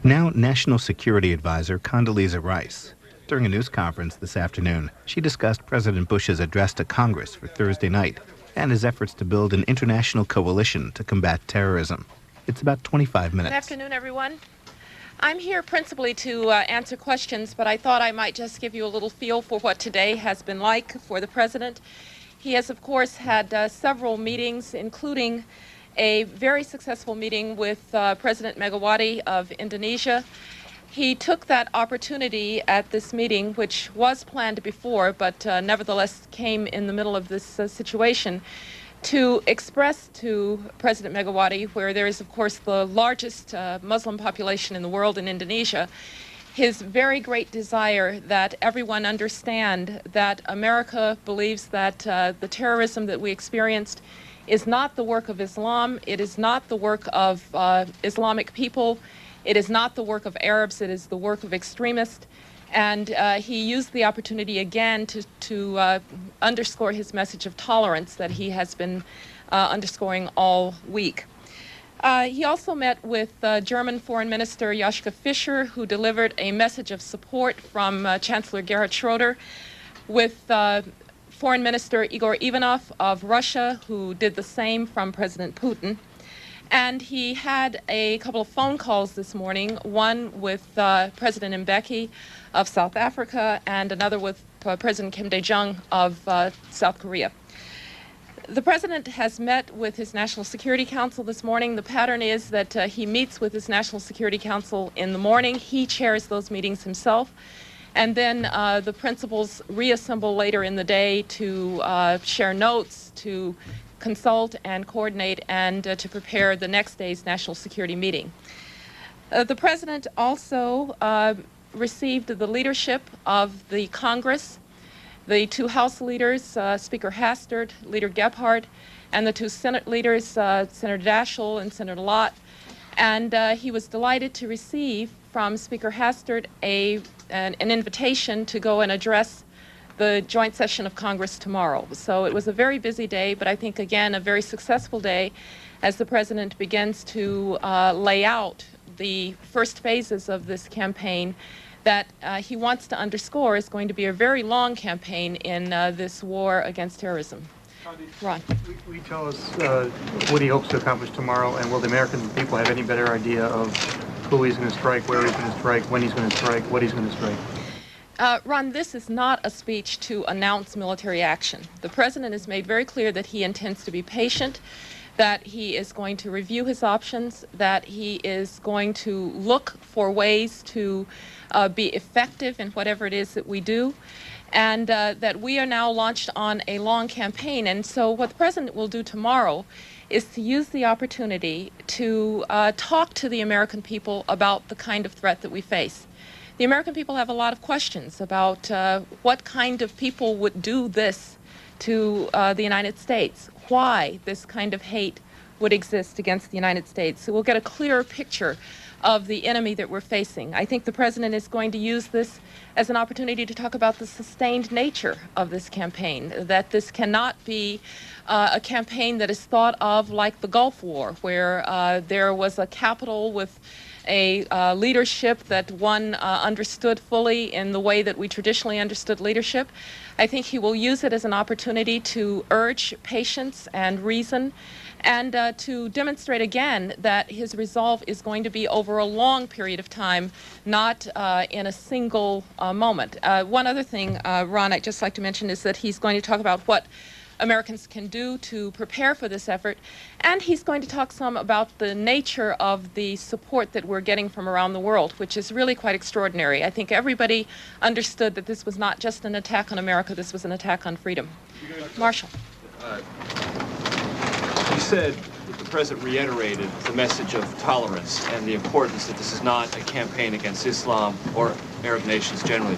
Now National Security Advisor Condoleezza Rice. During a news conference this afternoon, she discussed President Bush's address to Congress for Thursday night and his efforts to build an international coalition to combat terrorism. It's about 25 minutes. Good afternoon, everyone. I'm here principally to answer questions, but I thought I might just give you a little feel for what today has been like for the President. He has, of course, had several meetings, including a very successful meeting with President Megawati of Indonesia. He took that opportunity at this meeting, which was planned before, but nevertheless came in the middle of this situation, to express to President Megawati, where there is, of course, the largest Muslim population in the world in Indonesia, his very great desire that everyone understand that America believes that the terrorism that we experienced is not the work of Islam, it is not the work of Islamic people, it is not the work of Arabs, it is the work of extremists. And he used the opportunity again to underscore his message of tolerance that he has been underscoring all week. He also met with German Foreign Minister Joschka Fischer, who delivered a message of support from Chancellor Gerhard Schroeder, with Foreign Minister Igor Ivanov of Russia, who did the same from President Putin. And he had a couple of phone calls this morning, one with President Mbeki of South Africa and another with President Kim Dae-jung of South Korea. The President has met with his National Security Council this morning. The pattern is that he meets with his National Security Council in the morning. He chairs those meetings himself. And then the principals reassemble later in the day to share notes, to consult and coordinate, and to prepare the next day's national security meeting. The President also received the leadership of the Congress, the two House leaders, Speaker Hastert, Leader Gephardt, and the two Senate leaders, Senator Daschle and Senator Lott. And he was delighted to receive from Speaker Hastert an invitation to go and address the joint session of Congress tomorrow. So it was a very busy day, but I think, again, a very successful day as the President begins to lay out the first phases of this campaign that he wants to underscore is going to be a very long campaign in this war against terrorism. Ron. Will you tell us what he hopes to accomplish tomorrow, and will the American people have any better idea of who he's going to strike, where he's going to strike, when he's going to strike, what he's going to strike? Ron, this is not a speech to announce military action. The President has made very clear that he intends to be patient, that he is going to review his options, that he is going to look for ways to be effective in whatever it is that we do, and that we are now launched on a long campaign. And so what the President will do tomorrow is to use the opportunity to talk to the American people about the kind of threat that we face. The American people have a lot of questions about what kind of people would do this to the United States, why this kind of hate would exist against the United States. So we'll get a clearer picture of the enemy that we're facing. I think the President is going to use this as an opportunity to talk about the sustained nature of this campaign, that this cannot be a campaign that is thought of like the Gulf War, where there was a capital with a leadership that one understood fully in the way that we traditionally understood leadership. I think he will use it as an opportunity to urge patience and reason, and to demonstrate again that his resolve is going to be over a long period of time, not in a single moment. One other thing, Ron, I'd just like to mention is that he's going to talk about what Americans can do to prepare for this effort, and he's going to talk some about the nature of the support that we're getting from around the world, which is really quite extraordinary. I think everybody understood that this was not just an attack on America, this was an attack on freedom. Marshall. You said that the President reiterated the message of tolerance and the importance that this is not a campaign against Islam or Arab nations generally.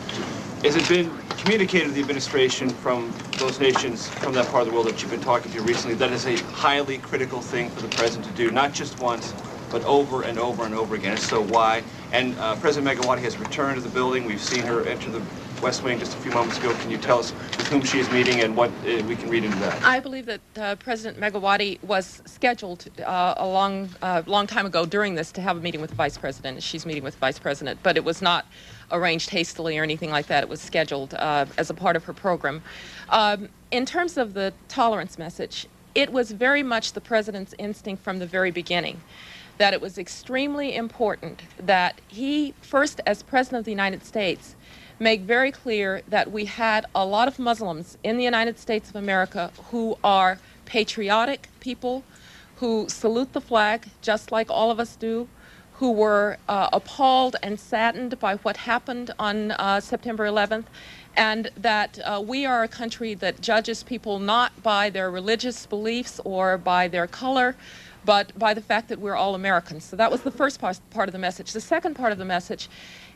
Has it been communicated to the administration from those nations, from that part of the world that you've been talking to recently, that is a highly critical thing for the President to do, not just once, but over and over and over again? If so, why? And President Megawati has returned to the building. We've seen her enter the West Wing just a few moments ago. Can you tell us with whom she is meeting and what we can read into that? I believe that President Megawati was scheduled a long time ago during this to have a meeting with the Vice President. She's meeting with the Vice President, but it was not arranged hastily or anything like that. It was scheduled as a part of her program. In terms of the tolerance message, it was very much the President's instinct from the very beginning that it was extremely important that he, first as President of the United States, make very clear that we had a lot of Muslims in the United States of America who are patriotic people, who salute the flag just like all of us do, who were appalled and saddened by what happened on September 11th, and that we are a country that judges people not by their religious beliefs or by their color, but by the fact that we're all Americans. So that was the first part of the message. The second part of the message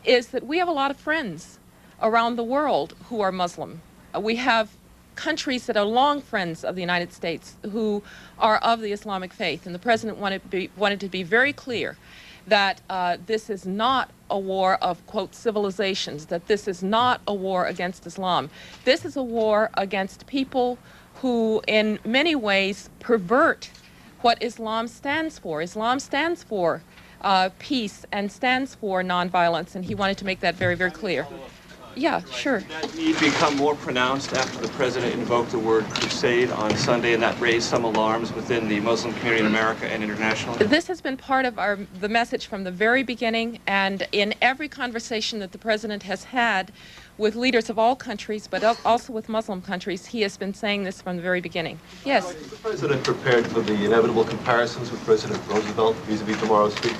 is that we have a lot of friends around the world who are Muslim. We have countries that are long friends of the United States who are of the Islamic faith, and the President wanted to be very clear that this is not a war of, quote, civilizations, that this is not a war against Islam. This is a war against people who in many ways pervert what Islam stands for. Islam stands for peace and stands for nonviolence, and he wanted to make that very, very clear. Yeah, sure. Did that need become more pronounced after the President invoked the word crusade on Sunday, and that raised some alarms within the Muslim community in America and internationally? This has been part of the message from the very beginning, and in every conversation that the President has had with leaders of all countries, but also with Muslim countries, he has been saying this from the very beginning. Yes? Is the President prepared for the inevitable comparisons with President Roosevelt vis-a-vis tomorrow's speech?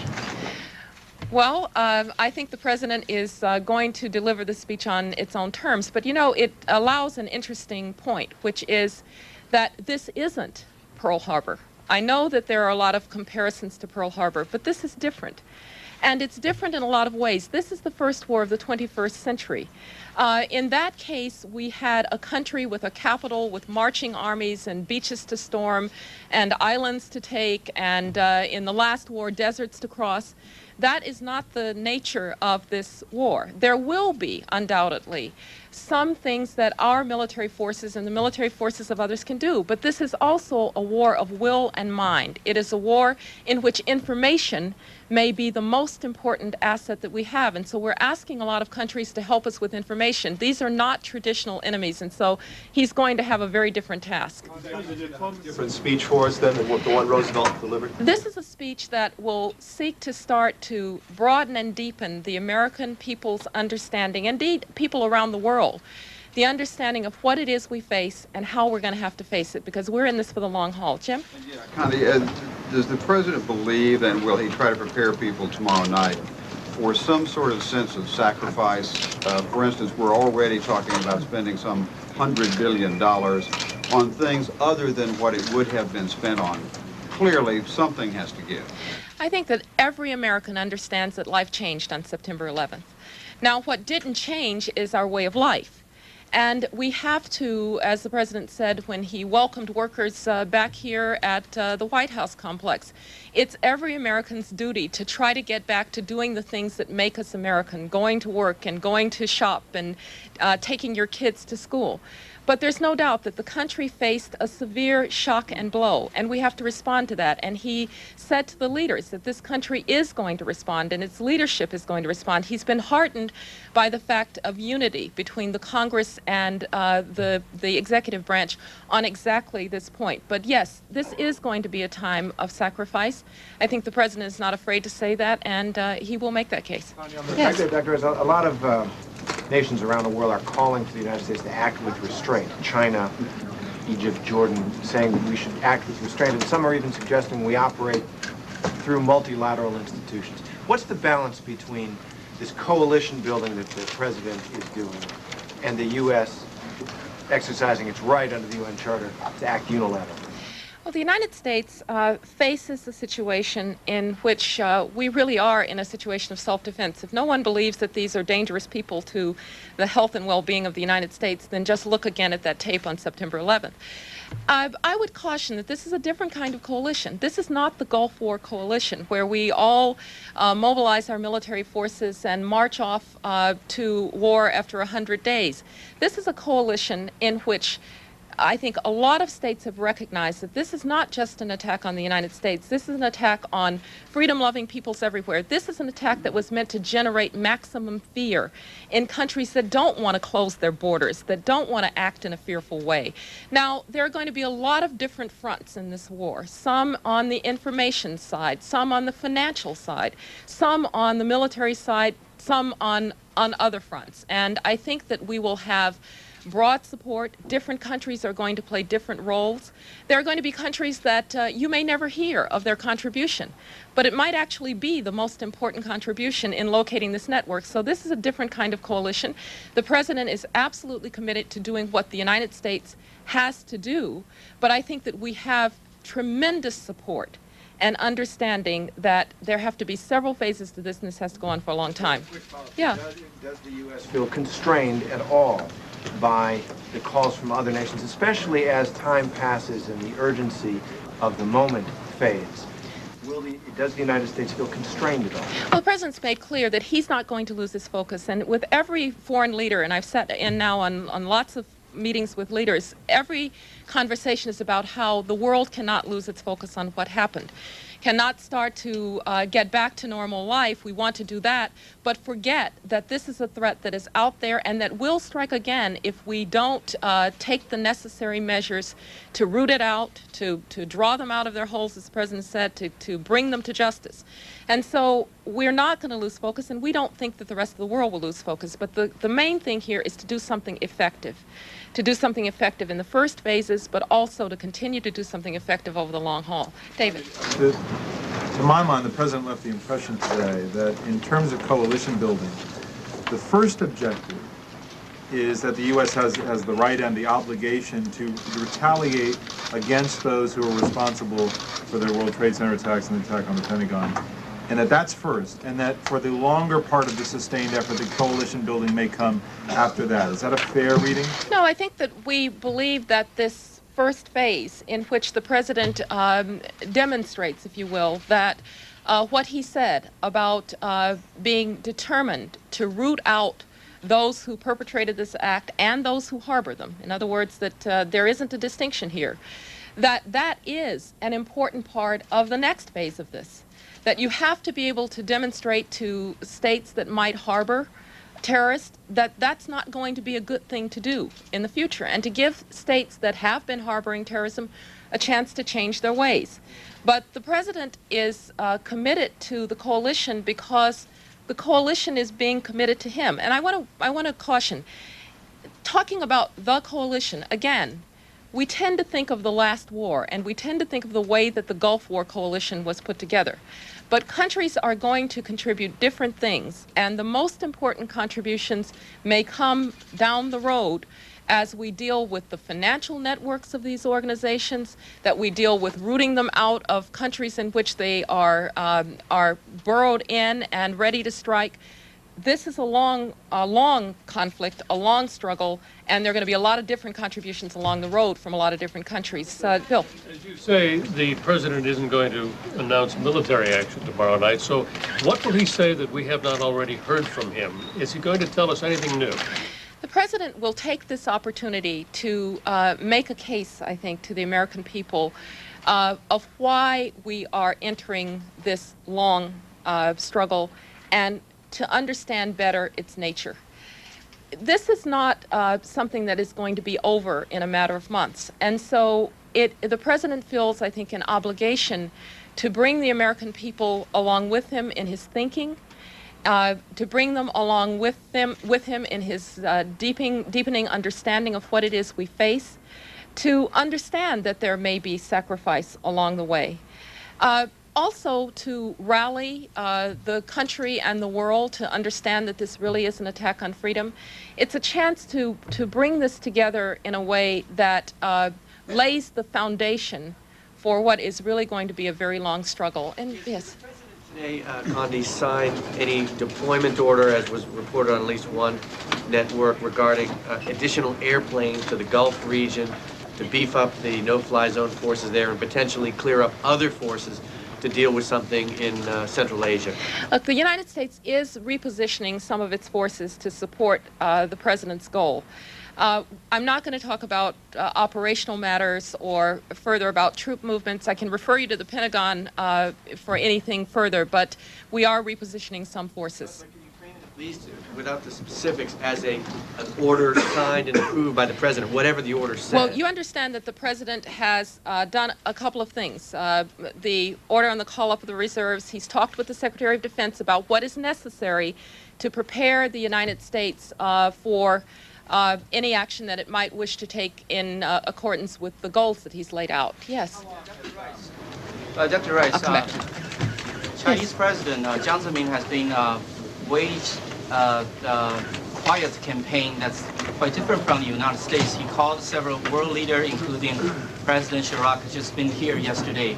Well, I think the President is going to deliver the speech on its own terms, but you know, it allows an interesting point, which is that this isn't Pearl Harbor. I know that there are a lot of comparisons to Pearl Harbor, but this is different. And it's different in a lot of ways. This is the first war of the 21st century. In that case, we had a country with a capital, with marching armies and beaches to storm and islands to take, and in the last war, deserts to cross. That is not the nature of this war. There will be, undoubtedly, some things that our military forces and the military forces of others can do, but this is also a war of will and mind. It is a war in which information may be the most important asset that we have, and so we're asking a lot of countries to help us with information. These are not traditional enemies, and so he's going to have a very different task. Different speech for us than what the one Roosevelt delivered? This is a speech that will seek to start to broaden and deepen the American people's understanding, indeed people around the world, the understanding of what it is we face and how we're going to have to face it, because we're in this for the long haul. Jim? Yeah, Connie, does the President believe, and will he try to prepare people tomorrow night for some sort of sense of sacrifice? For instance, we're already talking about spending some $100 billion on things other than what it would have been spent on. Clearly, something has to give. I think that every American understands that life changed on September 11th. Now, what didn't change is our way of life. And we have to, as the President said when he welcomed workers back here at the White House complex, it's every American's duty to try to get back to doing the things that make us American, going to work and going to shop and taking your kids to school. But there's no doubt that the country faced a severe shock and blow, and we have to respond to that. And he said to the leaders that this country is going to respond, and its leadership is going to respond. He's been heartened by the fact of unity between the Congress and the executive branch on exactly this point. But yes, this is going to be a time of sacrifice. I think the President is not afraid to say that, and he will make that case. Yes. Dr. Rice, a lot of nations around the world are calling for the United States to act with restraint. China, Egypt, Jordan, saying that we should act with restraint, and some are even suggesting we operate through multilateral institutions. What's the balance between this coalition building that the President is doing and the U.S. exercising its right under the UN Charter to act unilaterally? Well, the United States faces a situation in which we really are in a situation of self-defense. If no one believes that these are dangerous people to the health and well-being of the United States, then just look again at that tape on September 11th. I would caution that this is a different kind of coalition. This is not the Gulf War coalition where we all mobilize our military forces and march off to war after 100 days. This is a coalition in which I think a lot of states have recognized that this is not just an attack on the United States. This is an attack on freedom-loving peoples everywhere. This is an attack that was meant to generate maximum fear in countries that don't want to close their borders, that don't want to act in a fearful way. Now, there are going to be a lot of different fronts in this war, some on the information side, some on the financial side, some on the military side, some on other fronts. And I think that we will have broad support. Different countries are going to play different roles. There are going to be countries that you may never hear of their contribution, but it might actually be the most important contribution in locating this network. So this is a different kind of coalition. The president is absolutely committed to doing what the United States has to do, but I think that we have tremendous support and understanding that there have to be several phases to this, and this has to go on for a long time. Yeah. Does the U.S. feel constrained at all by the calls from other nations, especially as time passes and the urgency of the moment fades? Does the United States feel constrained at all? Well, the president's made clear that he's not going to lose his focus, and with every foreign leader, and I've sat in now on lots of meetings with leaders, every conversation is about how the world cannot lose its focus on what happened, cannot start to get back to normal life. We want to do that, but forget that this is a threat that is out there and that will strike again if we don't take the necessary measures to root it out, to draw them out of their holes, as the president said, to bring them to justice. And so we're not going to lose focus, and we don't think that the rest of the world will lose focus. But the main thing here is to do something effective. To do something effective in the first phases, but also to continue to do something effective over the long haul. David. To my mind, the president left the impression today that in terms of coalition building, the first objective is that the U.S. has the right and the obligation to retaliate against those who are responsible for their World Trade Center attacks and the attack on the Pentagon. And that's first, and that for the longer part of the sustained effort, the coalition building may come after that. Is that a fair reading? No, I think that we believe that this first phase in which the president demonstrates, if you will, that what he said about being determined to root out those who perpetrated this act and those who harbor them. In other words, that there isn't a distinction here. That is an important part of the next phase of this. That you have to be able to demonstrate to states that might harbor terrorists that that's not going to be a good thing to do in the future, and to give states that have been harboring terrorism a chance to change their ways. But the president is committed to the coalition because the coalition is being committed to him. And I want to caution, talking about the coalition, again, we tend to think of the last war, and we tend to think of the way that the Gulf War coalition was put together. But countries are going to contribute different things, and the most important contributions may come down the road as we deal with the financial networks of these organizations, that we deal with rooting them out of countries in which they are burrowed in and ready to strike. This is a long conflict, a long struggle, and there are going to be a lot of different contributions along the road from a lot of different countries. Bill. As you say, the president isn't going to announce military action tomorrow night, so what will he say that we have not already heard from him? Is he going to tell us anything new? The president will take this opportunity to make a case, I think, to the American people of why we are entering this long struggle and to understand better its nature. This is not something that is going to be over in a matter of months. And so the president feels, I think, an obligation to bring the American people along with him in his thinking, to bring them along with him in his deepening understanding of what it is we face, to understand that there may be sacrifice along the way. Also to rally the country and the world to understand that this really is an attack on freedom. It's a chance to bring this together in a way that lays the foundation for what is really going to be a very long struggle. And yes. Today, Condi signed any deployment order, as was reported on at least one network, regarding additional airplanes to the Gulf region to beef up the no-fly zone forces there and potentially clear up other forces to deal with something in Central Asia. Look, the United States is repositioning some of its forces to support the president's goal. I'm not going to talk about operational matters or further about troop movements. I can refer you to the Pentagon for anything further, but we are repositioning some forces. Can you frame it at least, without the specifics, as an order signed and approved by the president, whatever the order says? Well, you understand that the president has done a couple of things. The order on the call-up of the reserves, he's talked with the Secretary of Defense about what is necessary to prepare the United States for any action that it might wish to take in accordance with the goals that he's laid out. Yes. Dr. Rice, Chinese President Jiang Zemin has been waged quiet campaign that's quite different from the United States. He called several world leaders, including President Chirac, just been here yesterday.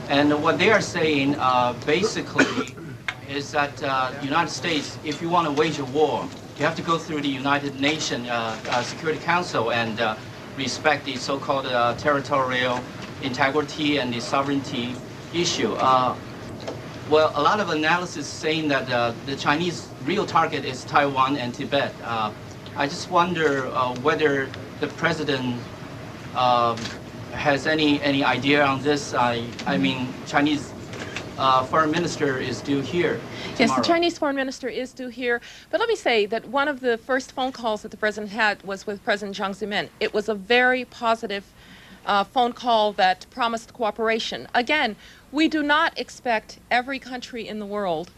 And what they are saying basically is that the United States, if you want to wage a war, you have to go through the United Nations Security Council and respect the so-called territorial integrity and the sovereignty issue. Well, a lot of analysis saying that the Chinese real target is Taiwan and Tibet. I just wonder whether the president has any idea on this. I mean, Chinese foreign minister is due here tomorrow. Yes, the Chinese foreign minister is due here. But let me say that one of the first phone calls that the president had was with President Jiang Zemin. It was a very positive phone call that promised cooperation. Again, we do not expect every country in the world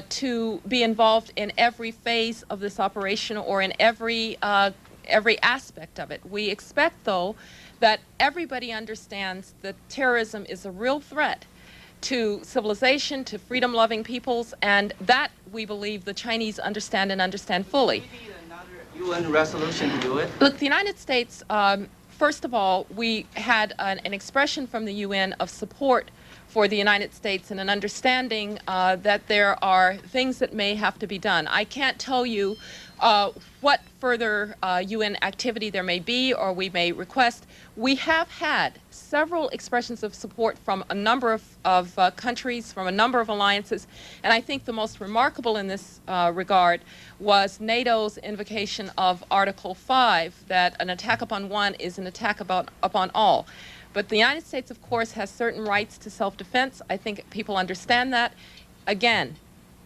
to be involved in every phase of this operation or in every aspect of it. We expect, though, that everybody understands that terrorism is a real threat to civilization, to freedom-loving peoples, and that, we believe, the Chinese understand and understand fully. Do we need another UN resolution to do it? Look, the United States, first of all, we had an expression from the UN of support for the United States and an understanding that there are things that may have to be done. I can't tell you what further UN activity there may be or we may request. We have had several expressions of support from a number of countries, from a number of alliances, and I think the most remarkable in this regard was NATO's invocation of Article 5, that an attack upon one is an attack upon all. But the United States, of course, has certain rights to self-defense. I think people understand that. Again,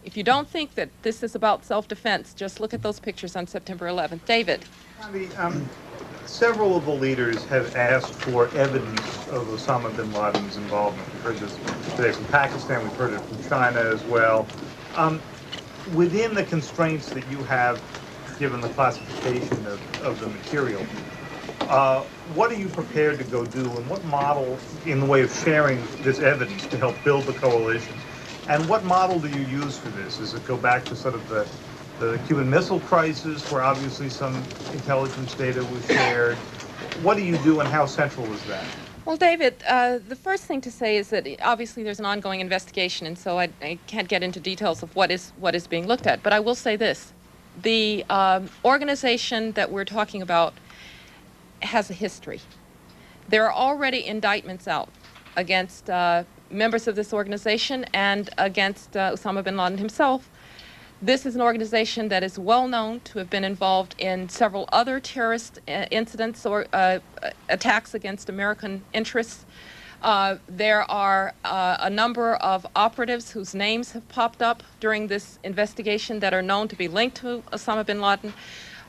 if you don't think that this is about self-defense, just look at those pictures on September 11th. David. Several of the leaders have asked for evidence of Osama bin Laden's involvement. We've heard this today from Pakistan, we've heard it from China as well. Within the constraints that you have, given the classification of the material, what are you prepared to go do, and what model in the way of sharing this evidence to help build the coalition? And what model do you use for this? Does it go back to sort of the Cuban Missile Crisis, where obviously some intelligence data was shared? What do you do, and how central is that? Well, David, the first thing to say is that obviously there's an ongoing investigation, and so I can't get into details of what is being looked at. But I will say this. The organization that we're talking about has a history. There are already indictments out against members of this organization and against Osama bin Laden himself. This is an organization that is well known to have been involved in several other terrorist incidents or attacks against American interests. There are a number of operatives whose names have popped up during this investigation that are known to be linked to Osama bin Laden.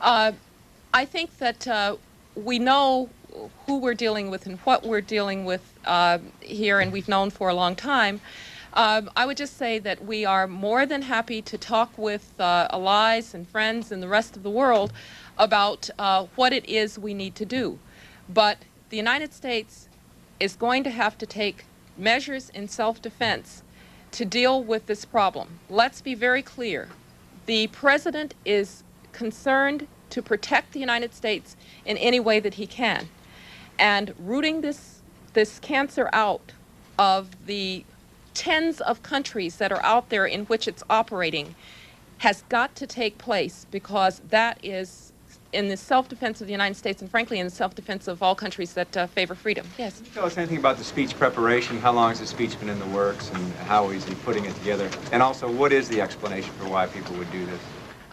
I think that we know who we're dealing with and what we're dealing with here, and we've known for a long time. I would just say that we are more than happy to talk with allies and friends and the rest of the world about what it is we need to do. But the United States is going to have to take measures in self-defense to deal with this problem. Let's be very clear. The president is concerned to protect the United States in any way that he can. And rooting this this cancer out of the tens of countries that are out there in which it's operating has got to take place, because that is in the self-defense of the United States and, frankly, in the self-defense of all countries that favor freedom. Yes? Can you tell us anything about the speech preparation? How long has the speech been in the works, and how is he putting it together? And also, what is the explanation for why people would do this?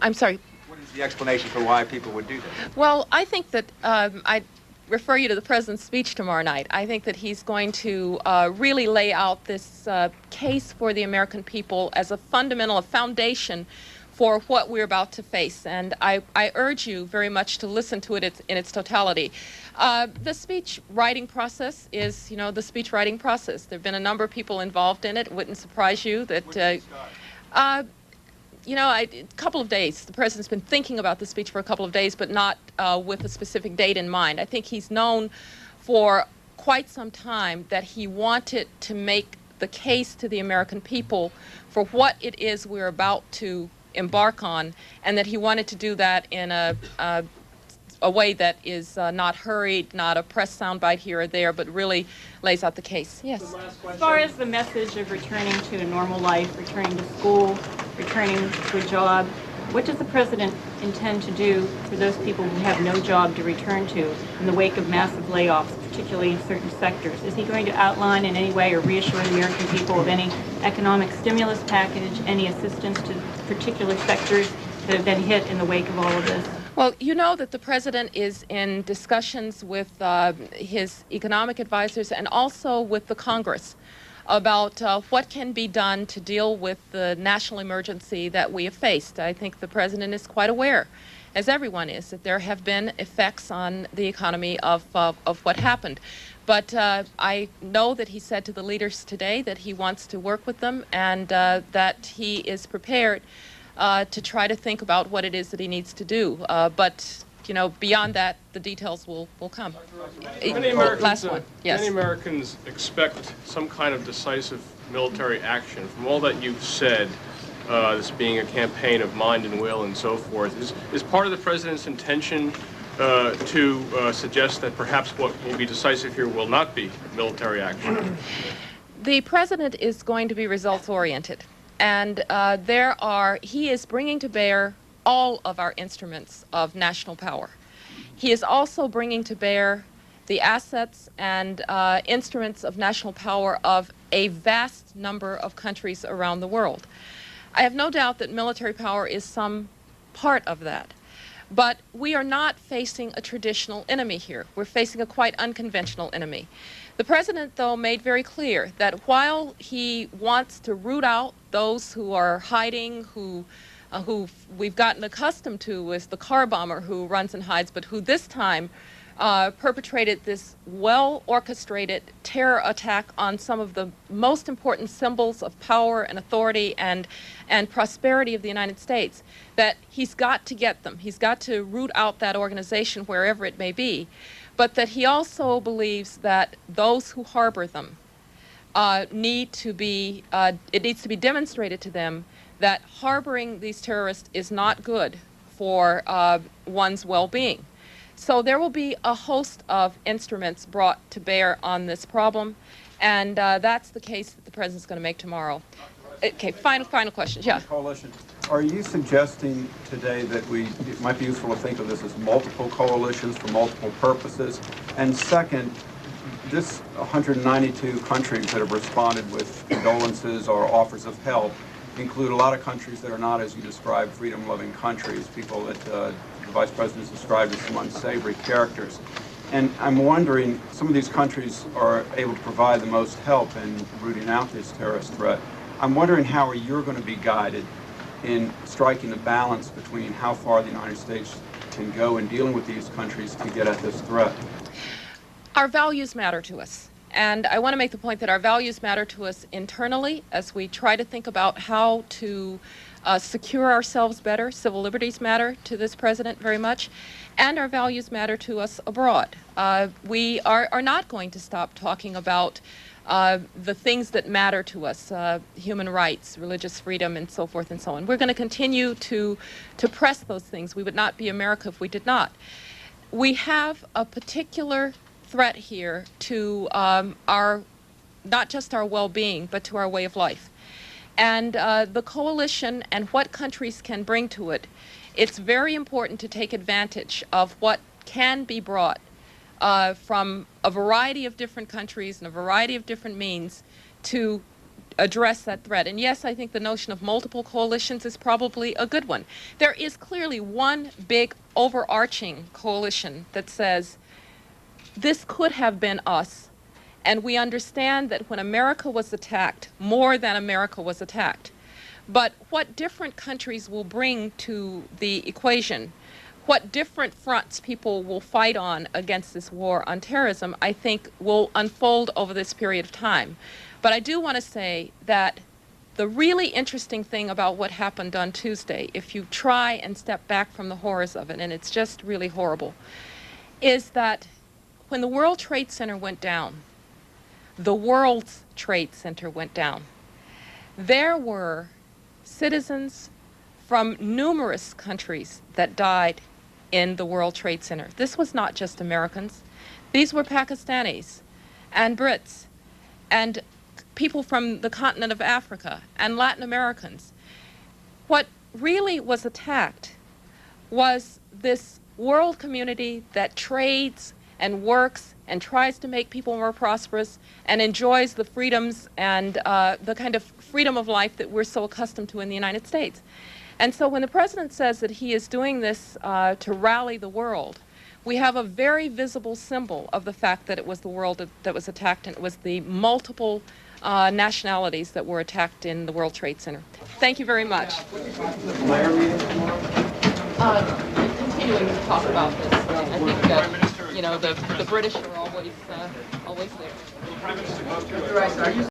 I'm sorry? What is the explanation for why people would do this? Well, I think that I'd refer you to the president's speech tomorrow night. I think that he's going to really lay out this case for the American people as a foundation for what we're about to face. And I urge you very much to listen to it in its totality. The speech writing process is, the speech writing process. There have been a number of people involved in it. It wouldn't surprise you that, a couple of days. The president's been thinking about the speech for a couple of days, but not with a specific date in mind. I think he's known for quite some time that he wanted to make the case to the American people for what it is we're about to embark on, and that he wanted to do that in a way that is not hurried, not a press soundbite here or there, but really lays out the case. Yes? As far as the message of returning to a normal life, returning to school, returning to a job, what does the president intend to do for those people who have no job to return to in the wake of massive layoffs, particularly in certain sectors? Is he going to outline in any way or reassure the American people of any economic stimulus package, any assistance to particular sectors that have been hit in the wake of all of this? Well, you know that the president is in discussions with his economic advisors and also with the Congress about what can be done to deal with the national emergency that we have faced. I think the president is quite aware, as everyone is, that there have been effects on the economy of what happened. But I know that he said to the leaders today that he wants to work with them, and that he is prepared to try to think about what it is that he needs to do. But beyond that, the details will come. Last one. Yes. Many Americans expect some kind of decisive military action. From all that you've said, this being a campaign of mind and will and so forth, is part of the president's intention to suggest that perhaps what will be decisive here will not be military action? The president is going to be results-oriented, and he is bringing to bear all of our instruments of national power. He is also bringing to bear the assets and instruments of national power of a vast number of countries around the world. I have no doubt that military power is some part of that. But we are not facing a traditional enemy here. We're facing a quite unconventional enemy. The president, though, made very clear that while he wants to root out those who are hiding, who we've gotten accustomed to as the car bomber who runs and hides, but who this time perpetrated this well-orchestrated terror attack on some of the most important symbols of power and authority and prosperity of the United States, that he's got to get them. He's got to root out that organization wherever it may be, but that he also believes that those who harbor them it needs to be demonstrated to them that harboring these terrorists is not good for one's well-being. So there will be a host of instruments brought to bear on this problem, and that's the case that the president's going to make tomorrow. Okay, final question. Yeah. Coalition. Are you suggesting today that it might be useful to think of this as multiple coalitions for multiple purposes? And second, this 192 countries that have responded with condolences or offers of help include a lot of countries that are not, as you described, freedom-loving countries, people that the Vice President has described as some unsavory characters. And I'm wondering, some of these countries are able to provide the most help in rooting out this terrorist threat. I'm wondering how you're going to be guided in striking the balance between how far the United States can go in dealing with these countries to get at this threat. Our values matter to us. And I want to make the point that our values matter to us internally as we try to think about how to secure ourselves better. Civil liberties matter to this president very much. And our values matter to us abroad. We are not going to stop talking about the things that matter to us, human rights, religious freedom, and so forth and so on. We're going to continue to press those things. We would not be America if we did not. We have a particular threat here to not just our well-being, but to our way of life. And the coalition and what countries can bring to it, it's very important to take advantage of what can be brought from a variety of different countries and a variety of different means to address that threat. And yes, I think the notion of multiple coalitions is probably a good one. There is clearly one big overarching coalition that says this could have been us, and we understand that when America was attacked, more than America was attacked. But what different countries will bring to the equation, what different fronts people will fight on against this war on terrorism, I think will unfold over this period of time. But I do want to say that the really interesting thing about what happened on Tuesday, if you try and step back from the horrors of it, and it's just really horrible, is that when the World Trade Center went down, the world's Trade Center went down, there were citizens from numerous countries that died in the World Trade Center. This was not just Americans. These were Pakistanis and Brits and people from the continent of Africa and Latin Americans. What really was attacked was this world community that trades and works and tries to make people more prosperous and enjoys the freedoms and the kind of freedom of life that we're so accustomed to in the United States. And so when the president says that he is doing this to rally the world, we have a very visible symbol of the fact that it was the world that was attacked, and it was the multiple nationalities that were attacked in the World Trade Center. Thank you very much. Continuing to talk about this, I think that, you know, the British are always there.